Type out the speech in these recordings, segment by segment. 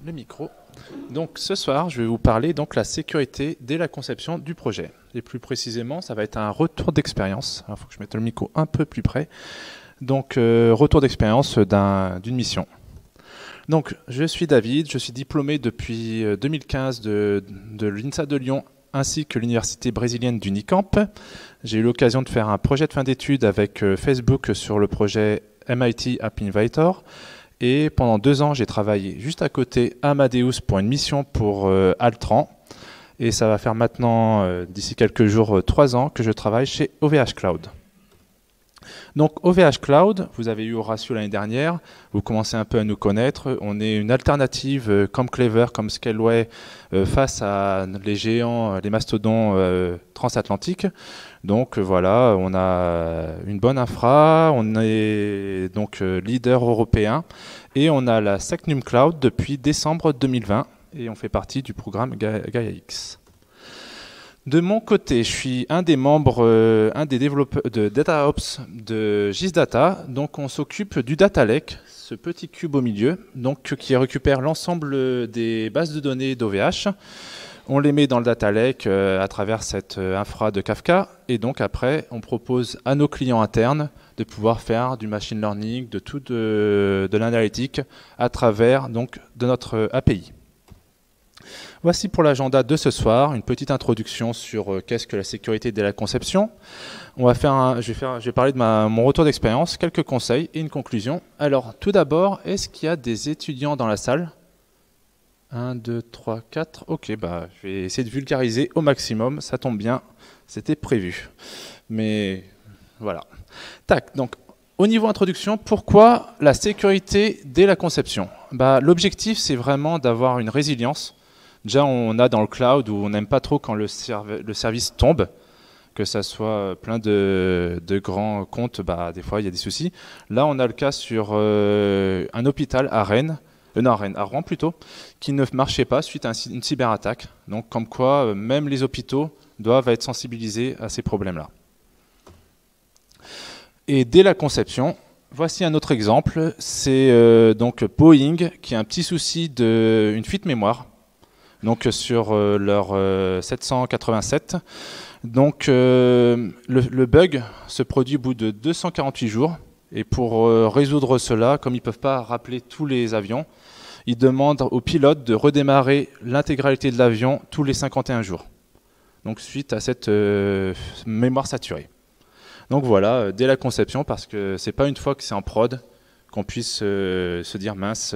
Le micro. Donc ce soir, je vais vous parler donc la sécurité dès la conception du projet. Et plus précisément, ça va être un retour d'expérience. Il faut que je mette le micro un peu plus près. Donc retour d'expérience d'une mission. Donc je suis David, je suis diplômé depuis 2015 de l'INSA de Lyon ainsi que l'université brésilienne d'Unicamp. J'ai eu l'occasion de faire un projet de fin d'études avec Facebook sur le projet MIT App Innovator. Et pendant 2 ans, j'ai travaillé juste à côté à Amadeus pour une mission pour Altran. Et ça va faire maintenant, d'ici quelques jours, 3 ans que je travaille chez OVH Cloud. Donc OVH Cloud, vous avez eu Horatio l'année dernière, vous commencez un peu à nous connaître. On est une alternative comme Clever, comme Scaleway, face à les géants, les mastodons transatlantiques. Donc voilà, on a une bonne infra, on est donc leader européen et on a la Secnum Cloud depuis décembre 2020 et on fait partie du programme GaiaX. De mon côté, je suis un des membres, un des développeurs de DataOps de GISdata. Donc on s'occupe du Data Lake, ce petit cube au milieu, donc, qui récupère l'ensemble des bases de données d'OVH. On les met dans le Data Lake à travers cette infra de Kafka. Et donc après, on propose à nos clients internes de pouvoir faire du machine learning, de l'analytique à travers donc, de notre API. Voici pour l'agenda de ce soir, une petite introduction sur qu'est-ce que la sécurité dès la conception. Je vais parler de mon retour d'expérience, quelques conseils et une conclusion. Alors, tout d'abord, est-ce qu'il y a des étudiants dans la salle ? 1, 2, 3, 4. Ok, je vais essayer de vulgariser au maximum. Ça tombe bien, c'était prévu. Mais voilà. Tac, donc, au niveau introduction, pourquoi la sécurité dès la conception ? L'objectif, c'est vraiment d'avoir une résilience. Déjà, on a dans le cloud où on n'aime pas trop quand le service tombe, que ça soit plein de grands comptes, des fois il y a des soucis. Là, on a le cas sur un hôpital à Rennes, à Rouen plutôt, qui ne marchait pas suite à une cyberattaque. Donc, comme quoi, même les hôpitaux doivent être sensibilisés à ces problèmes-là. Et dès la conception, voici un autre exemple. C'est donc Boeing qui a un petit souci d'une fuite mémoire. Donc sur leur 787. Donc le bug se produit au bout de 248 jours. Et pour résoudre cela, comme ils ne peuvent pas rappeler tous les avions, ils demandent aux pilotes de redémarrer l'intégralité de l'avion tous les 51 jours. Donc suite à cette mémoire saturée. Donc voilà, dès la conception, parce que ce n'est pas une fois que c'est en prod qu'on puisse se dire mince,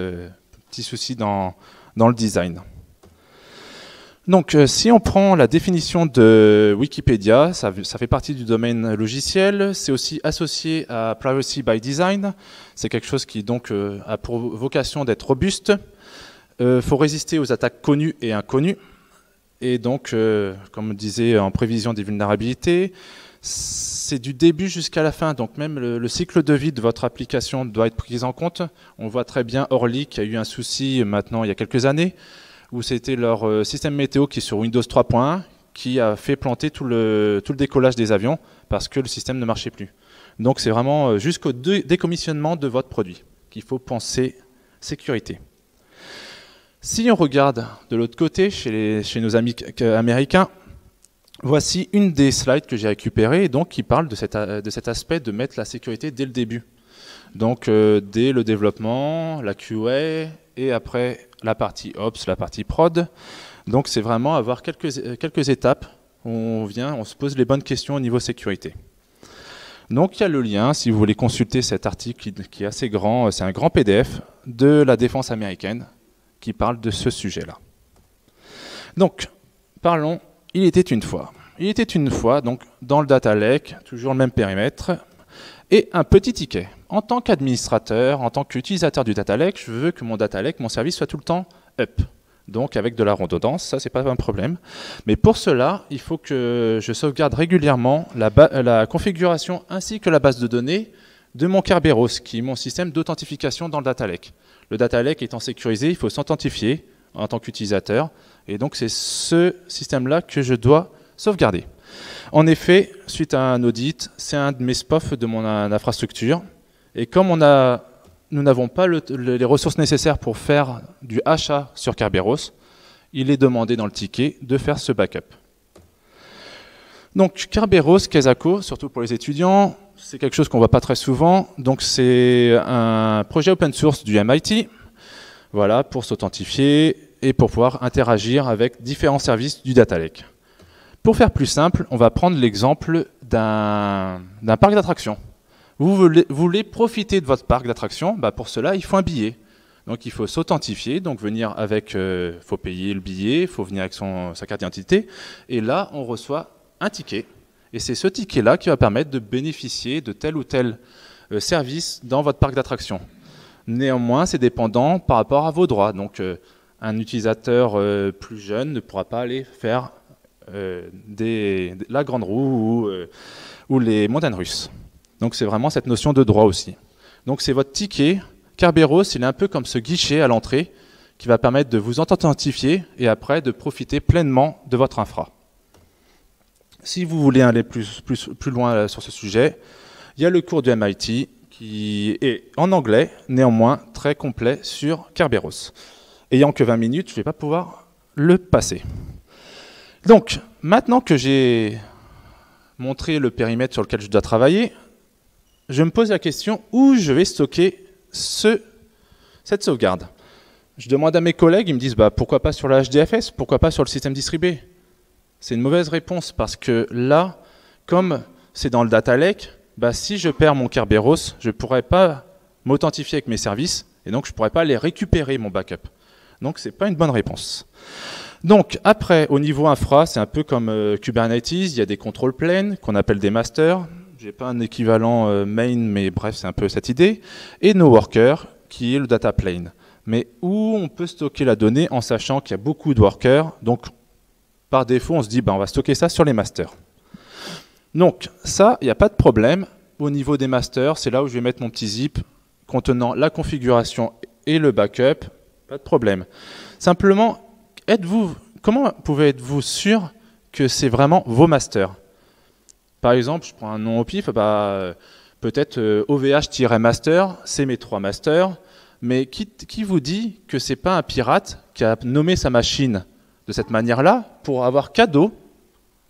petit souci dans le design. Donc, si on prend la définition de Wikipédia, ça fait partie du domaine logiciel. C'est aussi associé à Privacy by Design. C'est quelque chose qui donc a pour vocation d'être robuste. Faut résister aux attaques connues et inconnues. Et donc, comme on disait, en prévision des vulnérabilités, c'est du début jusqu'à la fin. Donc, même le cycle de vie de votre application doit être pris en compte. On voit très bien Orly qui a eu un souci maintenant il y a quelques années, où c'était leur système météo qui est sur Windows 3.1 qui a fait planter tout le décollage des avions parce que le système ne marchait plus. Donc c'est vraiment jusqu'au décommissionnement de votre produit qu'il faut penser sécurité. Si on regarde de l'autre côté, chez nos amis américains, voici une des slides que j'ai récupérées, donc qui parle de cet aspect de mettre la sécurité dès le début. Donc dès le développement, la QA et après la partie Ops, la partie prod. Donc c'est vraiment avoir quelques étapes où on se pose les bonnes questions au niveau sécurité. Donc il y a le lien, si vous voulez consulter cet article qui est assez grand, c'est un grand PDF de la défense américaine qui parle de ce sujet-là. Donc parlons, il était une fois. Il était une fois, donc dans le Data Lake, toujours le même périmètre, et un petit ticket. En tant qu'administrateur, en tant qu'utilisateur du Data Lake, je veux que mon Data Lake, mon service soit tout le temps up. Donc avec de la redondance, ça c'est pas un problème. Mais pour cela, il faut que je sauvegarde régulièrement la configuration ainsi que la base de données de mon Kerberos, qui est mon système d'authentification dans le Data Lake. Le Data Lake étant sécurisé, il faut s'authentifier en tant qu'utilisateur. Et donc c'est ce système-là que je dois sauvegarder. En effet, suite à un audit, c'est un de mes SPOF de mon infrastructure. Et comme on a nous n'avons pas les ressources nécessaires pour faire du achat sur Kerberos, il est demandé dans le ticket de faire ce backup. Donc Kerberos, Kezako, surtout pour les étudiants, c'est quelque chose qu'on ne voit pas très souvent. Donc c'est un projet open source du MIT, voilà, pour s'authentifier et pour pouvoir interagir avec différents services du data lake. Pour faire plus simple, on va prendre l'exemple d'un parc d'attractions. Vous voulez profiter de votre parc d'attractions, bah pour cela, il faut un billet. Donc il faut s'authentifier, donc venir avec, faut payer le billet, il faut venir avec sa carte d'identité, et là on reçoit un ticket. Et c'est ce ticket-là qui va permettre de bénéficier de tel ou tel service dans votre parc d'attractions. Néanmoins, c'est dépendant par rapport à vos droits. Donc un utilisateur plus jeune ne pourra pas aller faire la Grande Roue ou les montagnes russes. Donc c'est vraiment cette notion de droit aussi. Donc c'est votre ticket. Kerberos, il est un peu comme ce guichet à l'entrée qui va permettre de vous authentifier et après de profiter pleinement de votre infra. Si vous voulez aller plus loin sur ce sujet, il y a le cours du MIT qui est en anglais, néanmoins très complet sur Kerberos. Ayant que 20 minutes, je ne vais pas pouvoir le passer. Donc, maintenant que j'ai montré le périmètre sur lequel je dois travailler, je me pose la question où je vais stocker cette sauvegarde. Je demande à mes collègues, ils me disent bah, pourquoi pas sur la HDFS, pourquoi pas sur le système distribué. C'est une mauvaise réponse parce que là, comme c'est dans le data lake, bah, si je perds mon Kerberos, je ne pourrais pas m'authentifier avec mes services et donc je ne pourrais pas aller récupérer mon backup. Donc ce n'est pas une bonne réponse. Donc après, au niveau infra, c'est un peu comme Kubernetes, il y a des control planes qu'on appelle des masters. Je n'ai pas un équivalent main, mais bref, c'est un peu cette idée. Et no worker, qui est le data plane. Mais où on peut stocker la donnée en sachant qu'il y a beaucoup de workers. Donc par défaut, on se dit bah, on va stocker ça sur les masters. Donc ça, il n'y a pas de problème. Au niveau des masters, c'est là où je vais mettre mon petit zip contenant la configuration et le backup. Pas de problème. Simplement, comment pouvez-vous sûr que c'est vraiment vos masters? Par exemple, je prends un nom au pif, bah, peut-être OVH-master, c'est mes 3 masters, mais qui vous dit que ce n'est pas un pirate qui a nommé sa machine de cette manière-là pour avoir cadeau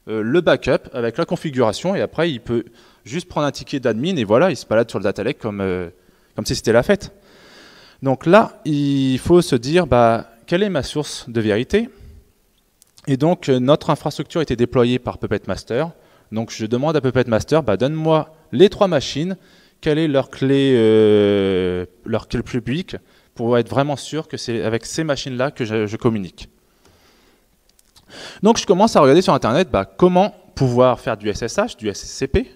le backup avec la configuration et après il peut juste prendre un ticket d'admin et voilà, il se balade sur le data lake comme si c'était la fête. Donc là, il faut se dire bah, quelle est ma source de vérité? Et donc notre infrastructure a été déployée par Puppet Master. Donc je demande à Puppet Master, bah, donne-moi les 3 machines, quelle est leur clé publique pour être vraiment sûr que c'est avec ces machines-là que je communique. Donc je commence à regarder sur Internet bah, comment pouvoir faire du SSH, du SSCP,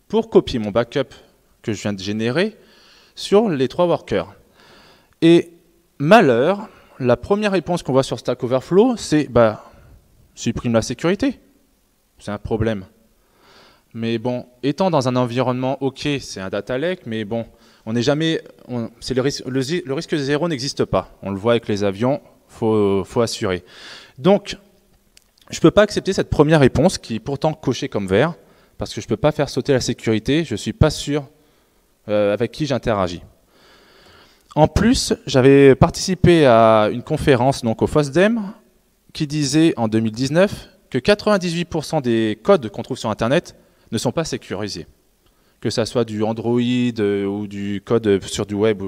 pour copier mon backup que je viens de générer sur les 3 workers. Et malheur, la première réponse qu'on voit sur Stack Overflow, c'est bah, supprime la sécurité. C'est un problème. Mais bon, étant dans un environnement, ok, c'est un data lake, mais bon, on n'est jamais, le risque zéro n'existe pas. On le voit avec les avions, faut assurer. Donc, je ne peux pas accepter cette première réponse qui est pourtant cochée comme vert, parce que je ne peux pas faire sauter la sécurité, je ne suis pas sûr avec qui j'interagis. En plus, j'avais participé à une conférence donc au FOSDEM qui disait en 2019 que 98% des codes qu'on trouve sur Internet ne sont pas sécurisés. Que ça soit du Android ou du code sur du web.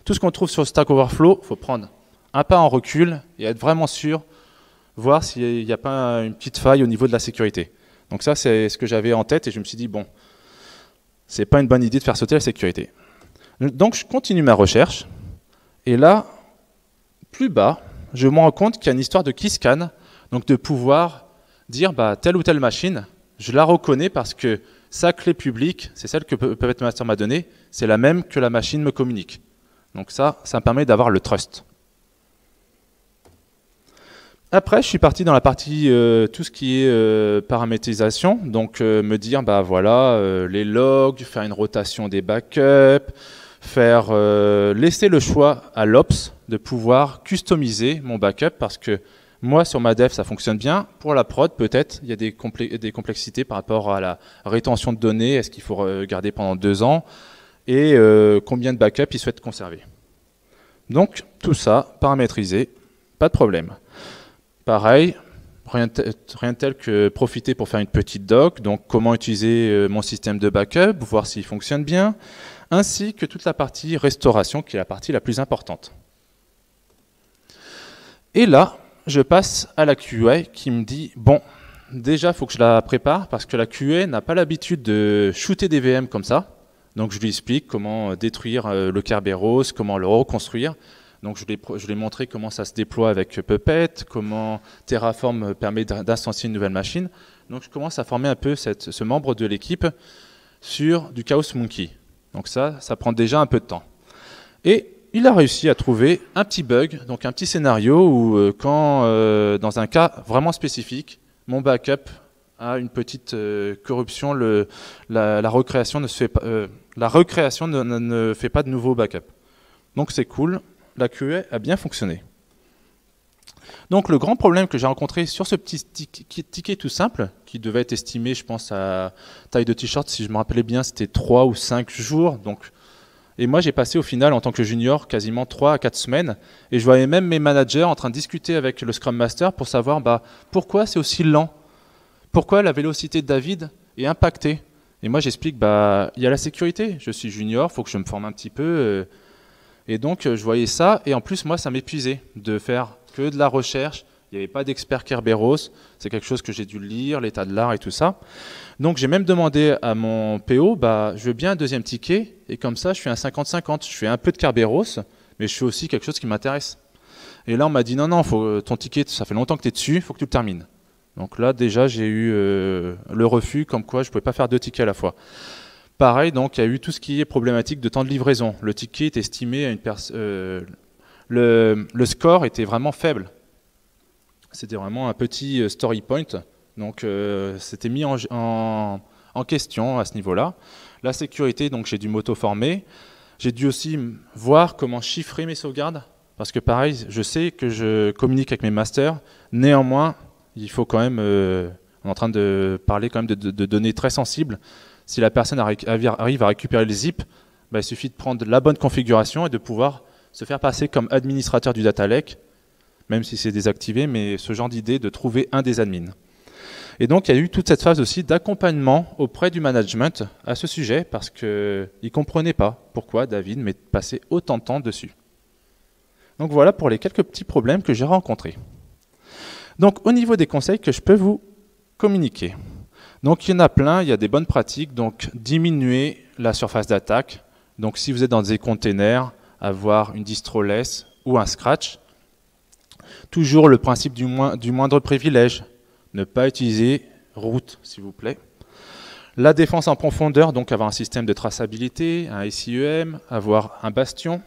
Tout ce qu'on trouve sur Stack Overflow, il faut prendre un pas en recul et être vraiment sûr, voir s'il n'y a pas une petite faille au niveau de la sécurité. Donc ça, c'est ce que j'avais en tête et je me suis dit, bon, c'est pas une bonne idée de faire sauter la sécurité. Donc je continue ma recherche et là, plus bas, je me rends compte qu'il y a une histoire de keyscan, donc de pouvoir dire bah, telle ou telle machine, je la reconnais parce que sa clé publique, c'est celle que Puppet Master m'a donnée, c'est la même que la machine me communique. Donc ça me permet d'avoir le trust. Après, je suis parti dans la partie tout ce qui est paramétrisation, donc me dire bah voilà les logs, faire une rotation des backups, laisser le choix à l'Ops de pouvoir customiser mon backup parce que moi, sur ma dev, ça fonctionne bien. Pour la prod, peut-être, il y a des complexités par rapport à la rétention de données. Est-ce qu'il faut garder pendant 2 ans? et combien de backups il souhaite conserver. Donc tout ça paramétrisé, pas de problème. Pareil, rien de tel que profiter pour faire une petite doc, donc comment utiliser mon système de backup, voir s'il fonctionne bien, ainsi que toute la partie restauration qui est la partie la plus importante. Et là, je passe à la QA qui me dit, bon, déjà, il faut que je la prépare parce que la QA n'a pas l'habitude de shooter des VM comme ça. Donc, je lui explique comment détruire le Kerberos, comment le reconstruire. Donc, je lui ai montré comment ça se déploie avec Puppet, comment Terraform permet d'instancier une nouvelle machine. Donc, je commence à former un peu ce membre de l'équipe sur du Chaos Monkey. Donc, ça prend déjà un peu de temps. Et il a réussi à trouver un petit bug, donc un petit scénario où quand, dans un cas vraiment spécifique, mon backup a une petite corruption, la recréation ne fait pas de nouveau backup. Donc c'est cool, la QA a bien fonctionné. Donc le grand problème que j'ai rencontré sur ce petit ticket tout simple, qui devait être estimé, je pense, à taille de t-shirt, si je me rappelais bien, c'était 3 ou 5 jours. Et moi, j'ai passé au final, en tant que junior, quasiment 3 à 4 semaines. Et je voyais même mes managers en train de discuter avec le Scrum Master pour savoir pourquoi c'est aussi lent. Pourquoi la vélocité de David est impactée. Et moi, j'explique, il y a la sécurité. Je suis junior, il faut que je me forme un petit peu. Et donc, je voyais ça. Et en plus, moi, ça m'épuisait de faire que de la recherche. Il n'y avait pas d'expert Kerberos. C'est quelque chose que j'ai dû lire, l'état de l'art et tout ça. Donc j'ai même demandé à mon PO, je veux bien un deuxième ticket, et comme ça je fais un 50-50, je fais un peu de Kerberos, mais je fais aussi quelque chose qui m'intéresse. Et là on m'a dit non, ton ticket, ça fait longtemps que tu es dessus, il faut que tu le termines. Donc là déjà j'ai eu le refus, comme quoi je ne pouvais pas faire 2 tickets à la fois. Pareil, donc il y a eu tout ce qui est problématique de temps de livraison. Le ticket est estimé à une personne... le score était vraiment faible. C'était vraiment un petit story point. Donc c'était mis en question à ce niveau-là. La sécurité, donc j'ai dû m'auto-former. J'ai dû aussi voir comment chiffrer mes sauvegardes. Parce que pareil, je sais que je communique avec mes masters. Néanmoins, il faut quand même... on est en train de parler quand même de données très sensibles. Si la personne arrive à récupérer le zip, il suffit de prendre la bonne configuration et de pouvoir se faire passer comme administrateur du data lake, même si c'est désactivé, mais ce genre d'idée de trouver un des admins. Et donc, il y a eu toute cette phase aussi d'accompagnement auprès du management à ce sujet, parce qu'ils ne comprenaient pas pourquoi David passait autant de temps dessus. Donc voilà pour les quelques petits problèmes que j'ai rencontrés. Donc, au niveau des conseils que je peux vous communiquer. Donc, il y en a plein, il y a des bonnes pratiques. Donc, diminuer la surface d'attaque. Donc, si vous êtes dans des containers, avoir une distroless ou un scratch. Toujours le principe du moindre privilège. Ne pas utiliser root, s'il vous plaît. La défense en profondeur, donc avoir un système de traçabilité, un SIEM, avoir un bastion.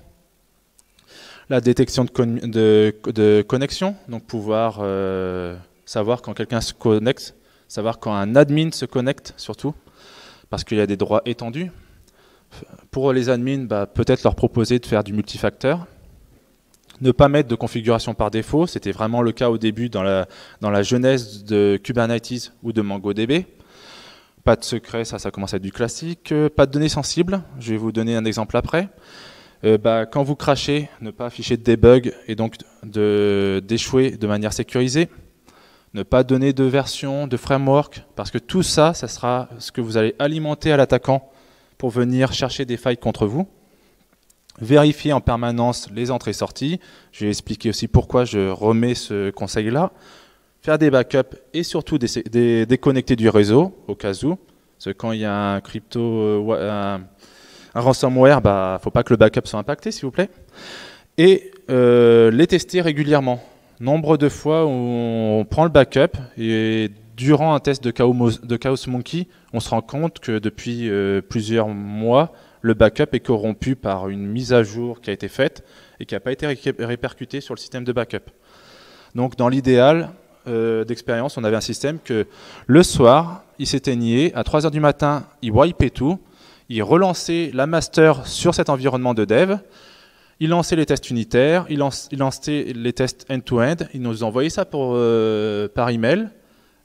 La détection de connexion, donc pouvoir savoir quand quelqu'un se connecte, savoir quand un admin se connecte surtout, parce qu'il y a des droits étendus. Pour les admins, peut-être leur proposer de faire du multifacteur. Ne pas mettre de configuration par défaut, c'était vraiment le cas au début dans la genèse de Kubernetes ou de MongoDB. Pas de secret, ça commence à être du classique. Pas de données sensibles, je vais vous donner un exemple après. Quand vous crachez, ne pas afficher de debug et donc d'échouer de manière sécurisée. Ne pas donner de version, de framework, parce que tout ça, ça sera ce que vous allez alimenter à l'attaquant pour venir chercher des failles contre vous. Vérifier en permanence les entrées-sorties. Je vais expliquer aussi pourquoi je remets ce conseil-là. Faire des backups et surtout déconnecter du réseau au cas où. Parce que quand il y a un ransomware, il ne faut pas que le backup soit impacté, s'il vous plaît. Et les tester régulièrement. Nombre de fois où on prend le backup et durant un test de Chaos Monkey, on se rend compte que depuis plusieurs mois, le backup est corrompu par une mise à jour qui a été faite et qui n'a pas été répercutée sur le système de backup. Donc dans l'idéal d'expérience, on avait un système que le soir, il s'éteignait, à 3 h du matin, il wipait tout, il relançait la master sur cet environnement de dev, il lançait les tests unitaires, il lançait les tests end-to-end, il nous envoyait ça par email,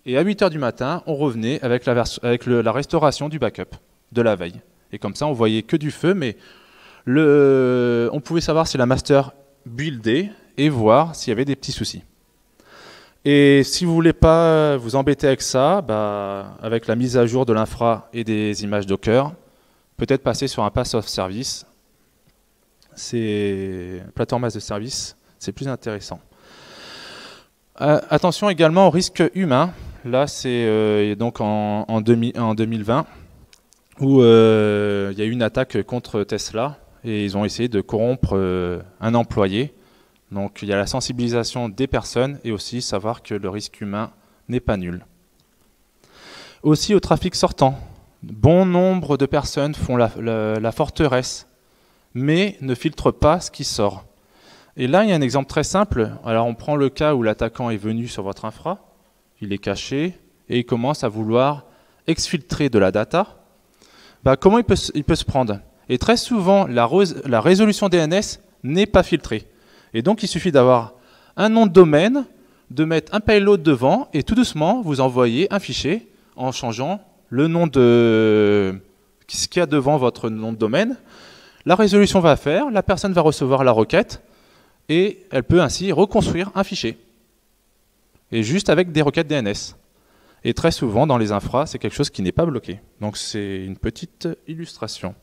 et à 8 h du matin, on revenait avec la restauration du backup de la veille. Et comme ça, on voyait que du feu, mais on pouvait savoir si la master buildait et voir s'il y avait des petits soucis. Et si vous ne voulez pas vous embêter avec ça, avec la mise à jour de l'infra et des images Docker, peut-être passer sur un pass of service. C'est plateforme as a service, c'est plus intéressant. Attention également au risque humain. Là, c'est donc en 2020 où il y a eu une attaque contre Tesla et ils ont essayé de corrompre un employé. Donc il y a la sensibilisation des personnes et aussi savoir que le risque humain n'est pas nul. Aussi au trafic sortant. Bon nombre de personnes font la forteresse, mais ne filtrent pas ce qui sort. Et là, il y a un exemple très simple. Alors on prend le cas où l'attaquant est venu sur votre infra, il est caché, et il commence à vouloir exfiltrer de la data. Comment il peut se prendre? Et très souvent, la résolution DNS n'est pas filtrée. Et donc, il suffit d'avoir un nom de domaine, de mettre un payload devant, et tout doucement, vous envoyez un fichier en changeant le nom de ce qu'il y a devant votre nom de domaine. La résolution va faire, la personne va recevoir la requête, et elle peut ainsi reconstruire un fichier. Et juste avec des requêtes DNS. Et très souvent, dans les infras, c'est quelque chose qui n'est pas bloqué. Donc, c'est une petite illustration.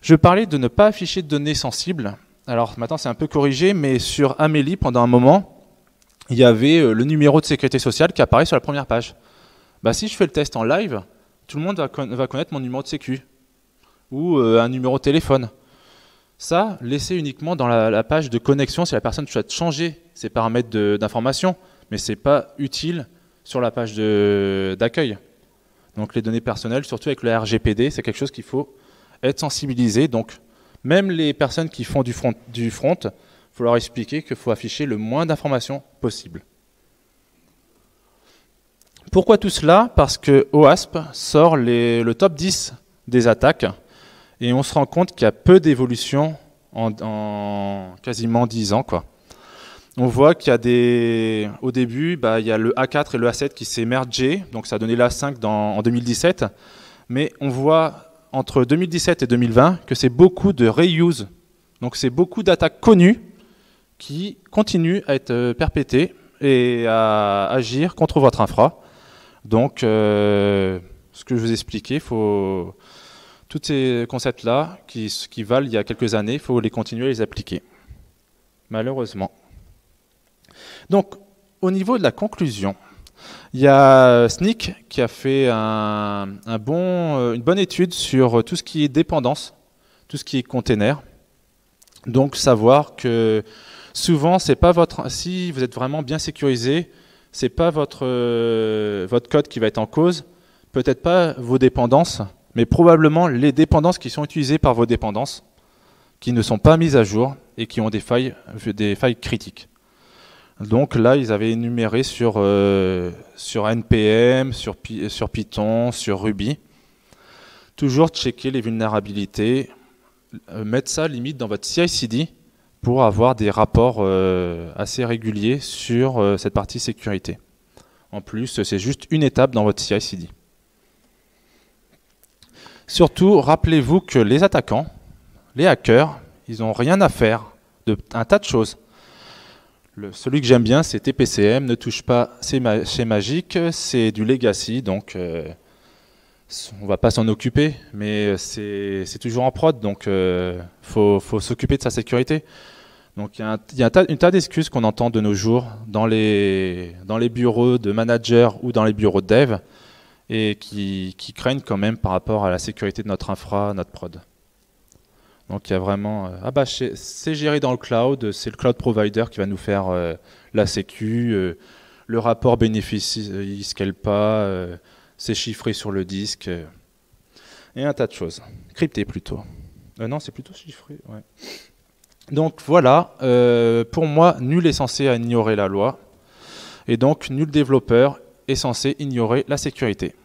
Je parlais de ne pas afficher de données sensibles. Alors maintenant c'est un peu corrigé, mais sur Amélie, pendant un moment, il y avait le numéro de sécurité sociale qui apparaît sur la première page. Si je fais le test en live, tout le monde va connaître mon numéro de sécu ou un numéro de téléphone. Ça, laissez uniquement dans la page de connexion si la personne souhaite changer ses paramètres d'information, mais ce n'est pas utile sur la page d'accueil. Donc les données personnelles, surtout avec le RGPD, c'est quelque chose qu'il faut être sensibilisé. Donc, même les personnes qui font du front, il faut leur expliquer qu'il faut afficher le moins d'informations possible. Pourquoi tout cela? Parce que OWASP sort le top 10 des attaques et on se rend compte qu'il y a peu d'évolution en quasiment 10 ans, quoi. On voit qu'il y a au début, il y a le A4 et le A7 qui s'est mergé, donc ça a donné l'A5 en 2017, mais on voit entre 2017 et 2020, que c'est beaucoup de reuse. Donc c'est beaucoup d'attaques connues qui continuent à être perpétrées et à agir contre votre infra. Donc, ce que je vous expliquais, tous ces concepts-là qui valent il y a quelques années, il faut les continuer à les appliquer. Malheureusement. Donc, au niveau de la conclusion, il y a Snyk qui a fait une bonne étude sur tout ce qui est dépendance, tout ce qui est container. Donc savoir que souvent, si vous êtes vraiment bien sécurisé, c'est pas votre code qui va être en cause, peut-être pas vos dépendances, mais probablement les dépendances qui sont utilisées par vos dépendances, qui ne sont pas mises à jour et qui ont des failles critiques. Donc là, ils avaient énuméré sur NPM, sur Python, sur Ruby. Toujours checker les vulnérabilités, mettre ça limite dans votre CI/CD pour avoir des rapports assez réguliers sur cette partie sécurité. En plus, c'est juste une étape dans votre CI/CD. Surtout, rappelez-vous que les attaquants, les hackers, ils n'ont rien à faire d'un tas de choses. Celui que j'aime bien, c'est TPCM, ne touche pas, c'est magique, c'est du legacy, donc on ne va pas s'en occuper, mais c'est toujours en prod, donc faut s'occuper de sa sécurité. Donc il y a un tas d'excuses qu'on entend de nos jours dans les bureaux de managers ou dans les bureaux de dev, et qui craignent quand même par rapport à la sécurité de notre infra, notre prod. Donc il y a vraiment, c'est géré dans le cloud, c'est le cloud provider qui va nous faire la sécu, le rapport bénéfice il scale pas, c'est chiffré sur le disque, et un tas de choses. Crypté plutôt. Non, c'est plutôt chiffré. Ouais. Donc voilà, pour moi, nul est censé ignorer la loi, et donc nul développeur est censé ignorer la sécurité.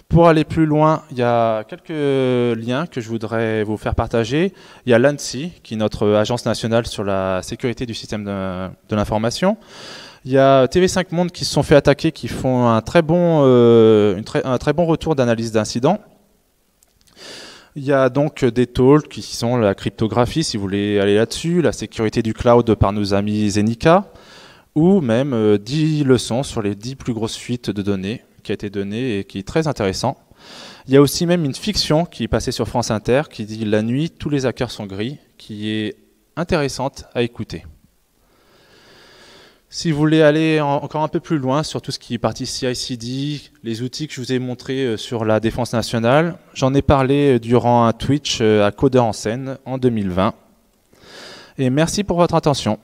Pour aller plus loin, il y a quelques liens que je voudrais vous faire partager. Il y a l'ANSSI, qui est notre agence nationale sur la sécurité du système de l'information. Il y a TV5 Monde qui se sont fait attaquer, qui font un très bon retour d'analyse d'incidents. Il y a donc des talks qui sont la cryptographie, si vous voulez aller là-dessus, la sécurité du cloud par nos amis Zenica, ou même 10 leçons sur les 10 plus grosses fuites de données qui a été donnée et qui est très intéressant. Il y a aussi même une fiction qui est passée sur France Inter qui dit « La nuit, tous les hackers sont gris », qui est intéressante à écouter. Si vous voulez aller encore un peu plus loin sur tout ce qui est partie CI/CD, les outils que je vous ai montrés sur la défense nationale, j'en ai parlé durant un Twitch à Codeur en scène en 2020. Et merci pour votre attention.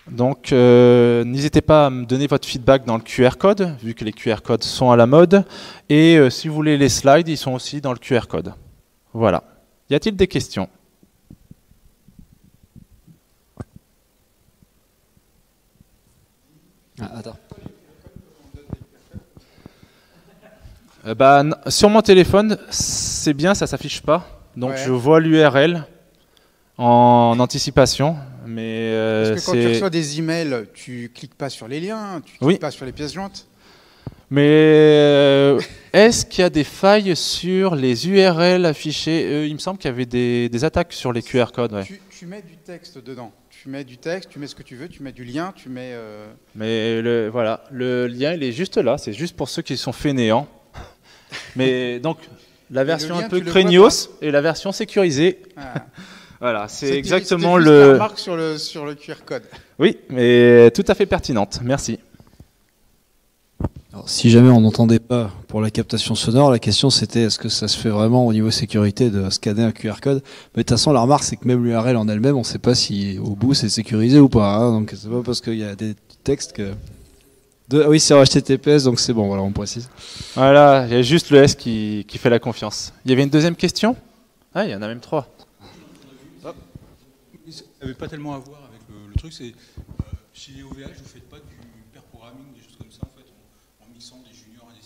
Donc, n'hésitez pas à me donner votre feedback dans le QR code, vu que les QR codes sont à la mode. Et si vous voulez les slides, ils sont aussi dans le QR code. Voilà. Y a-t-il des questions? Attends. Sur mon téléphone, c'est bien, ça s'affiche pas. Donc Ouais. je vois l'URL en anticipation. Mais Parce que quand tu reçois des emails, tu cliques pas sur les liens, tu cliques Oui. pas sur les pièces jointes. Mais est-ce qu'il y a des failles sur les URL affichées? Il me semble qu'il y avait des attaques sur les QR codes. Ouais. Tu mets du texte dedans. Tu mets du texte, tu mets ce que tu veux, tu mets du lien, tu mets... Mais voilà, le lien il est juste là, c'est juste pour ceux qui sont fainéants. Mais donc la version lien, un peu tu le vois craignos et la version sécurisée. Ah. Voilà, c'est C'était exactement juste la le... remarque sur le QR code. Oui, mais tout à fait pertinente, merci. Alors, si jamais on n'entendait pas pour la captation sonore, la question c'était est-ce que ça se fait vraiment au niveau sécurité de scanner un QR code? Mais de toute façon, la remarque c'est que même l'URL en elle-même, on ne sait pas si au bout c'est sécurisé ou pas. Hein, donc c'est pas parce qu'il y a des textes que... Oui, c'est en HTTPS, donc c'est bon, voilà, on précise. Voilà, il y a juste le S qui fait la confiance. Il y avait une deuxième question? Ah, il y en a même 3. Ça n'avait pas tellement à voir avec le truc, c'est chez les OVH, vous ne faites pas du pair programming, des choses comme ça, en fait, en mixant des juniors et des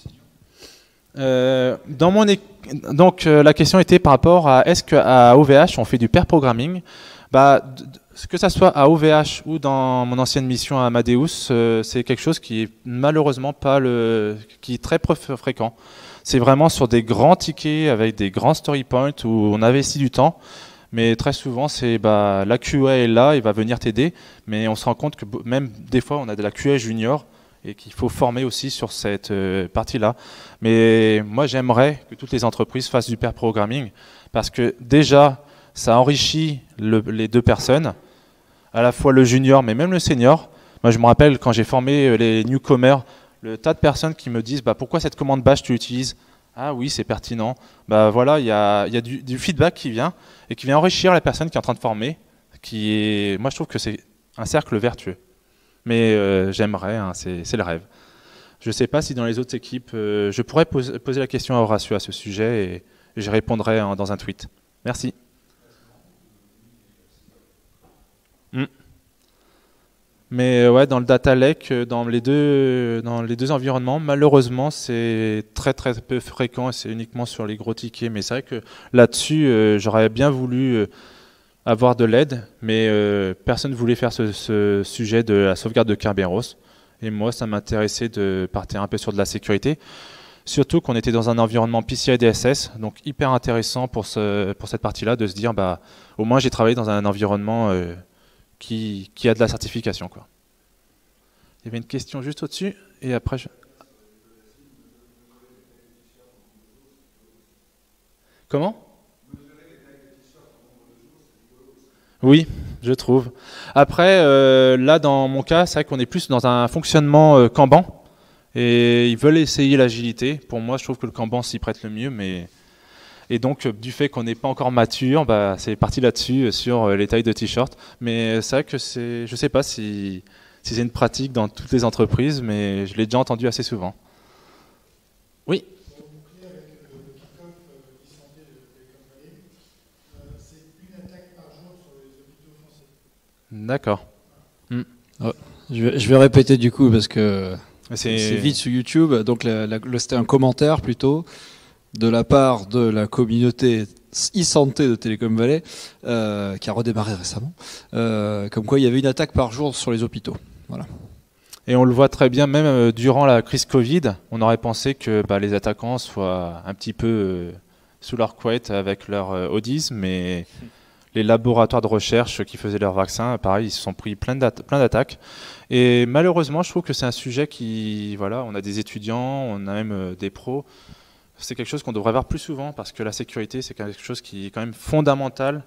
seniors. Donc la question était par rapport à est-ce qu'à OVH on fait du pair programming? Que ça soit à OVH ou dans mon ancienne mission à Amadeus, c'est quelque chose qui est malheureusement pas qui est très fréquent. C'est vraiment sur des grands tickets avec des grands story points où on investit du temps. Mais très souvent, c'est la QA est là, il va venir t'aider, mais on se rend compte que même des fois, on a de la QA junior et qu'il faut former aussi sur cette partie-là. Mais moi, j'aimerais que toutes les entreprises fassent du pair programming parce que déjà, ça enrichit les deux personnes, à la fois le junior, mais même le senior. Moi, je me rappelle quand j'ai formé les newcomers, le tas de personnes qui me disent pourquoi cette commande bash tu l'utilises? Ah oui, c'est pertinent. Voilà, il y a du feedback qui vient et qui vient enrichir la personne qui est en train de former. Moi, je trouve que c'est un cercle vertueux. Mais j'aimerais, hein, c'est le rêve. Je ne sais pas si dans les autres équipes, je pourrais poser la question à Horacio à ce sujet et je répondrai dans un tweet. Merci. Mais ouais, dans le data lake, dans les deux environnements, malheureusement, c'est très très peu fréquent et c'est uniquement sur les gros tickets. Mais c'est vrai que là-dessus, j'aurais bien voulu avoir de l'aide, mais personne ne voulait faire ce sujet de la sauvegarde de Kerberos. Et moi, ça m'intéressait de partir un peu sur de la sécurité. Surtout qu'on était dans un environnement PCI DSS, donc hyper intéressant pour cette partie-là, de se dire, au moins j'ai travaillé dans un environnement qui a de la certification, quoi. Il y avait une question juste au-dessus, et après Comment? Oui, je trouve. Après, là, dans mon cas, c'est vrai qu'on est plus dans un fonctionnement Kanban, et ils veulent essayer l'agilité. Pour moi, je trouve que le Kanban s'y prête le mieux, mais... Et donc, du fait qu'on n'est pas encore mature, c'est parti là-dessus, sur les tailles de t-shirt. Mais c'est vrai que je ne sais pas si c'est une pratique dans toutes les entreprises, mais je l'ai déjà entendu assez souvent. Oui. D'accord. Ouais. Je vais répéter du coup parce que c'est vite sur YouTube. Donc c'était un commentaire plutôt de la part de la communauté e-santé de Telecom Valley qui a redémarré récemment, comme quoi il y avait une attaque par jour sur les hôpitaux. Voilà. Et on le voit très bien, même durant la crise Covid, on aurait pensé que les attaquants soient un petit peu sous leur couette avec leur Audis, mais les laboratoires de recherche qui faisaient leurs vaccins, pareil, ils se sont pris plein d'attaques. Et malheureusement, je trouve que c'est un sujet qui, voilà, on a des étudiants, on a même des pros. C'est quelque chose qu'on devrait voir plus souvent parce que la sécurité, c'est quelque chose qui est quand même fondamental.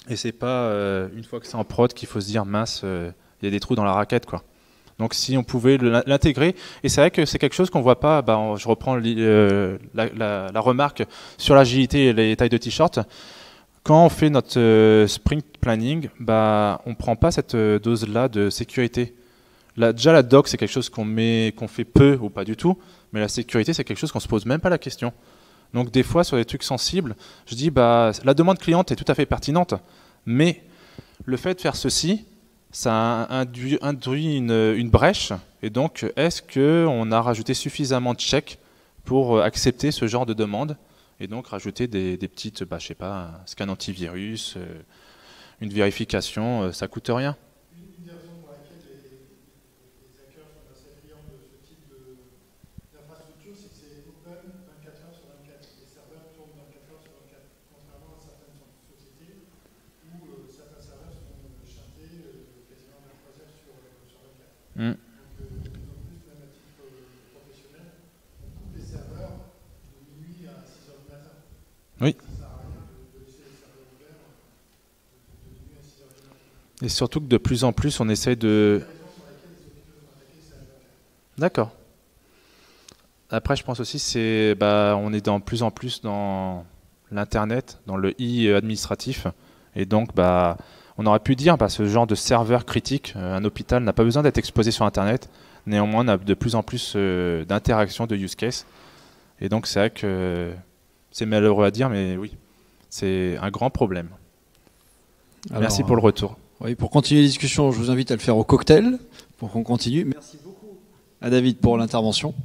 Et c'est pas une fois que c'est en prod qu'il faut se dire mince, il y a des trous dans la raquette, quoi. Donc si on pouvait l'intégrer, et c'est vrai que c'est quelque chose qu'on voit pas, je reprends la remarque sur l'agilité et les tailles de t-shirt. Quand on fait notre sprint planning, on prend pas cette dose-là de sécurité. Déjà la doc, c'est quelque chose qu'on fait peu ou pas du tout, mais la sécurité, c'est quelque chose qu'on se pose même pas la question. Donc des fois, sur des trucs sensibles, je dis la demande cliente est tout à fait pertinente, mais le fait de faire ceci, ça induit une brèche. Et donc, est-ce qu'on a rajouté suffisamment de checks pour accepter ce genre de demande et donc rajouter des petites, je sais pas, un scan antivirus, une vérification, ça coûte rien. Une des raisons pour laquelle les hackers sont assez friands de ce type d'infrastructure, c'est que c'est open 24 heures sur 24. Les serveurs tournent 24 heures sur 24, contrairement à certaines sociétés où certains serveurs sont chantés quasiment 23 heures sur 24. Donc, de plus en plus, même à titre professionnel, on coupe les serveurs de minuit à 6 heures du matin. Oui. Ça sert à rien de laisser les serveurs ouverts de minuit à 6 heures du matin. Et surtout que de plus en plus, on essaie de... D'accord. Après, je pense aussi, on est de plus en plus dans l'Internet, dans le administratif. Et donc, on aurait pu dire, ce genre de serveur critique, un hôpital n'a pas besoin d'être exposé sur Internet. Néanmoins, on a de plus en plus d'interactions, de use case. Et donc, c'est vrai que c'est malheureux à dire, mais oui, c'est un grand problème. Alors, merci pour le retour. Oui, pour continuer la discussion, je vous invite à le faire au cocktail, pour qu'on continue. Merci beaucoup à David pour l'intervention.